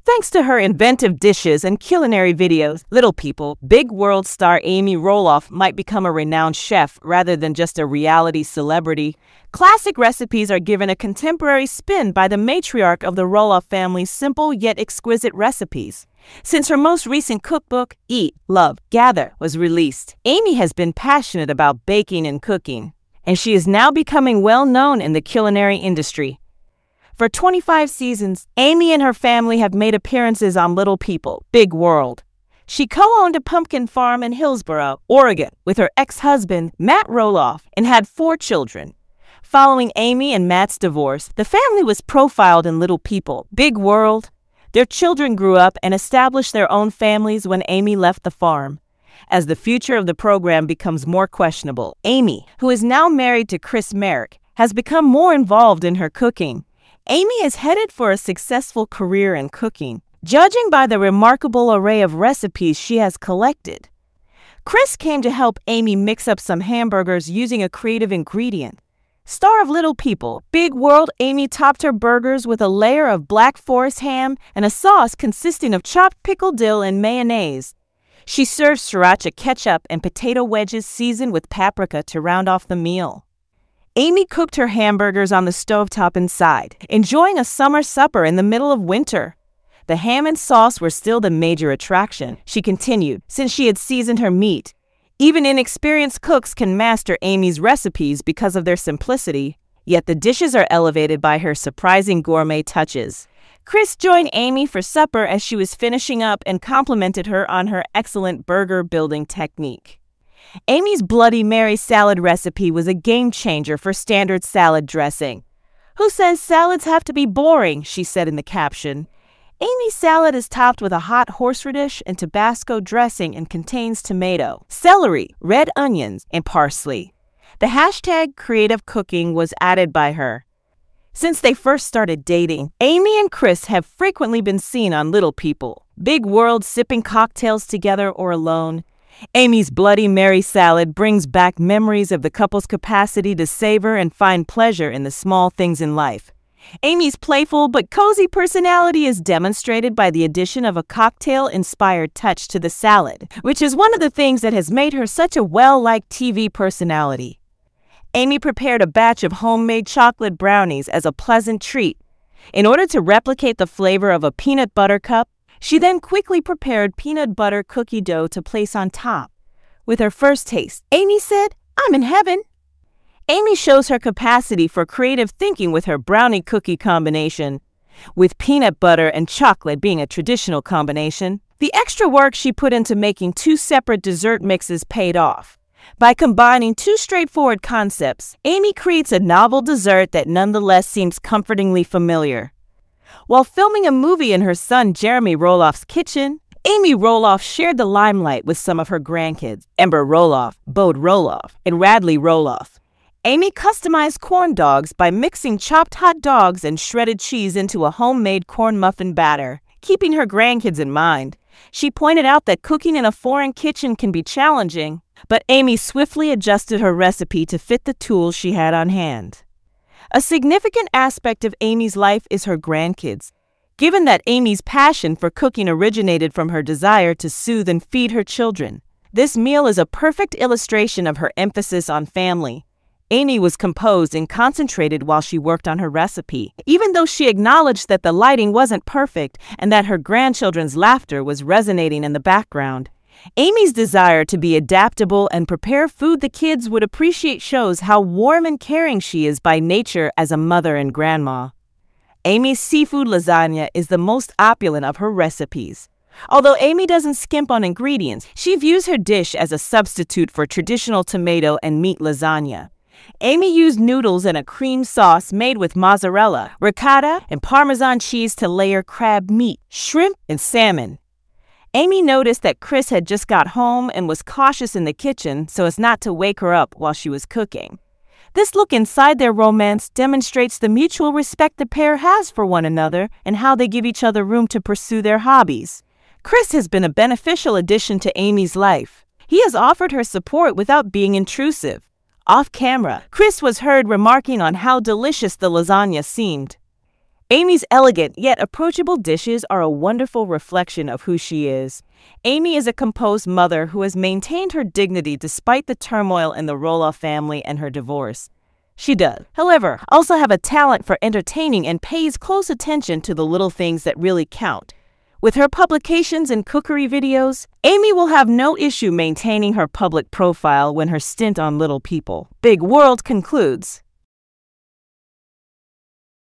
Thanks to her inventive dishes and culinary videos, Little People, Big World star Amy Roloff might become a renowned chef rather than just a reality celebrity. Classic recipes are given a contemporary spin by the matriarch of the Roloff family's simple yet exquisite recipes. Since her most recent cookbook, Eat, Love, Gather, was released, Amy has been passionate about baking and cooking, and she is now becoming well known in the culinary industry. For 25 seasons, Amy and her family have made appearances on Little People, Big World. She co-owned a pumpkin farm in Hillsboro, Oregon, with her ex-husband, Matt Roloff, and had 4 children. Following Amy and Matt's divorce, the family was profiled in Little People, Big World. Their children grew up and established their own families when Amy left the farm. As the future of the program becomes more questionable, Amy, who is now married to Chris Merrick, has become more involved in her cooking. Amy is headed for a successful career in cooking, judging by the remarkable array of recipes she has collected. Chris came to help Amy mix up some hamburgers using a creative ingredient. Star of Little People, Big World, Amy topped her burgers with a layer of Black Forest ham and a sauce consisting of chopped pickled dill and mayonnaise. She served sriracha ketchup and potato wedges seasoned with paprika to round off the meal. Amy cooked her hamburgers on the stovetop inside, enjoying a summer supper in the middle of winter. The ham and sauce were still the major attraction, she continued, since she had seasoned her meat. Even inexperienced cooks can master Amy's recipes because of their simplicity, yet the dishes are elevated by her surprising gourmet touches. Chris joined Amy for supper as she was finishing up and complimented her on her excellent burger-building technique. Amy's Bloody Mary salad recipe was a game-changer for standard salad dressing. "Who says salads have to be boring?" she said in the caption. Amy's salad is topped with a hot horseradish and Tabasco dressing and contains tomato, celery, red onions, and parsley. The hashtag creative cooking was added by her. Since they first started dating, Amy and Chris have frequently been seen on Little People, Big World, sipping cocktails together or alone. Amy's Bloody Mary salad brings back memories of the couple's capacity to savor and find pleasure in the small things in life. Amy's playful but cozy personality is demonstrated by the addition of a cocktail-inspired touch to the salad, which is one of the things that has made her such a well-liked TV personality. Amy prepared a batch of homemade chocolate brownies as a pleasant treat. In order to replicate the flavor of a peanut butter cup, she then quickly prepared peanut butter cookie dough to place on top. With her first taste, Amy said, "I'm in heaven." Amy shows her capacity for creative thinking with her brownie cookie combination. With peanut butter and chocolate being a traditional combination, the extra work she put into making 2 separate dessert mixes paid off. By combining 2 straightforward concepts, Amy creates a novel dessert that nonetheless seems comfortingly familiar. While filming a movie in her son Jeremy Roloff's kitchen, Amy Roloff shared the limelight with some of her grandkids, Ember Roloff, Bode Roloff, and Radley Roloff. Amy customized corn dogs by mixing chopped hot dogs and shredded cheese into a homemade corn muffin batter, keeping her grandkids in mind. She pointed out that cooking in a foreign kitchen can be challenging, but Amy swiftly adjusted her recipe to fit the tools she had on hand. A significant aspect of Amy's life is her grandkids. Given that Amy's passion for cooking originated from her desire to soothe and feed her children, this meal is a perfect illustration of her emphasis on family. Amy was composed and concentrated while she worked on her recipe, even though she acknowledged that the lighting wasn't perfect and that her grandchildren's laughter was resonating in the background. Amy's desire to be adaptable and prepare food the kids would appreciate shows how warm and caring she is by nature as a mother and grandma. Amy's seafood lasagna is the most opulent of her recipes. Although Amy doesn't skimp on ingredients, she views her dish as a substitute for traditional tomato and meat lasagna. Amy used noodles and a cream sauce made with mozzarella, ricotta, and Parmesan cheese to layer crab meat, shrimp, and salmon. Amy noticed that Chris had just got home and was cautious in the kitchen so as not to wake her up while she was cooking. This look inside their romance demonstrates the mutual respect the pair has for one another and how they give each other room to pursue their hobbies. Chris has been a beneficial addition to Amy's life. He has offered her support without being intrusive. Off camera, Chris was heard remarking on how delicious the lasagna seemed. Amy's elegant yet approachable dishes are a wonderful reflection of who she is. Amy is a composed mother who has maintained her dignity despite the turmoil in the Roloff family and her divorce. She does, however, also have a talent for entertaining and pays close attention to the little things that really count. With her publications and cookery videos, Amy will have no issue maintaining her public profile when her stint on Little People, Big World concludes.